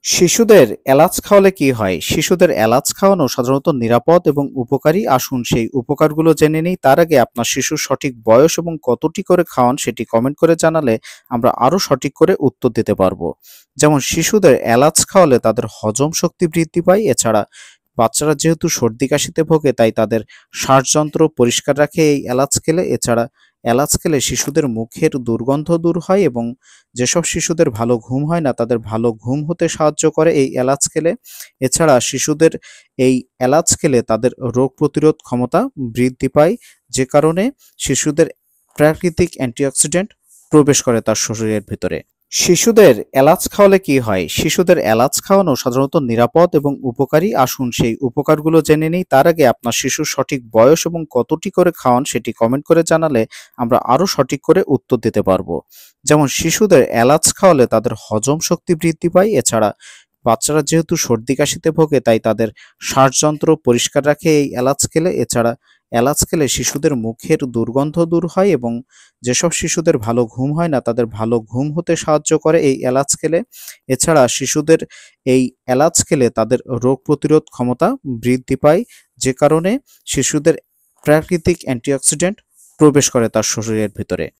শিশুদের এলাচ খাওয়ালে কি হয়? শিশুদের এলাচ খাওয়ানো সাধারণত নিরাপদ এবং উপকারী। আসুন সেই উপকারগুলো জেনে নিই। তার আগে আপনার শিশুর সঠিক বয়স এবং কতটি করে খাওয়ান সেটি কমেন্ট করে জানালে আমরা আরো সঠিক করে উত্তর দিতে পারবো। যেমন শিশুদের এলাচ খাওয়ালে তাদের হজম শক্তি বৃদ্ধি পায়। এছাড়া বাচ্চারা যেহেতু সর্দি কাশিতে ভোগে তাই তাদের শ্বাসযন্ত্র পরিষ্কার রাখে এই এলাচ খেলে। এছাড়া এলাচ খেলে শিশুদের মুখের দুর্গন্ধ দূর হয় এবং যেসব শিশুদের ভালো ঘুম হয় না তাদের ভালো ঘুম হতে সাহায্য করে এই এলাচ খেলে। এছাড়া শিশুদের এই এলাচ খেলে তাদের রোগ প্রতিরোধ ক্ষমতা বৃদ্ধি পায়, যে কারণে শিশুদের প্রাকৃতিক অ্যান্টিঅক্সিডেন্ট প্রবেশ করে তার শরীরের ভিতরে। শিশুদের এলাচ খাওয়ালে কি হয়? শিশুদের এলাচ খাওয়ানো সাধারণত নিরাপদ এবং উপকারী। আসুন সেই উপকারগুলো জেনে নিই। তার আগে আপনার শিশুর সঠিক বয়স এবং কতটি করে খাওয়ান সেটি কমেন্ট করে জানালে আমরা আরো সঠিক করে উত্তর দিতে পারবো। যেমন শিশুদের এলাচ খাওয়ালে তাদের হজম শক্তি বৃদ্ধি পায়। এছাড়া বাচ্চারা যেহেতু সর্দি কাশিতে ভোগে তাই তাদের শ্বাসযন্ত্র পরিষ্কার রাখে এই এলাচ খেলে। এছাড়া এলাচ খেলে শিশুদের মুখের দুর্গন্ধ দূর হয় এবং যেসব শিশুদের ভালো ঘুম হয় না তাদের ভালো ঘুম হতে সাহায্য করে এই এলাচ খেলে। এছাড়া শিশুদের এই এলাচ খেলে তাদের রোগ প্রতিরোধ ক্ষমতা বৃদ্ধি পায়, যে কারণে শিশুদের প্রাকৃতিক অ্যান্টিঅক্সিডেন্ট প্রবেশ করে তার শরীরের ভিতরে।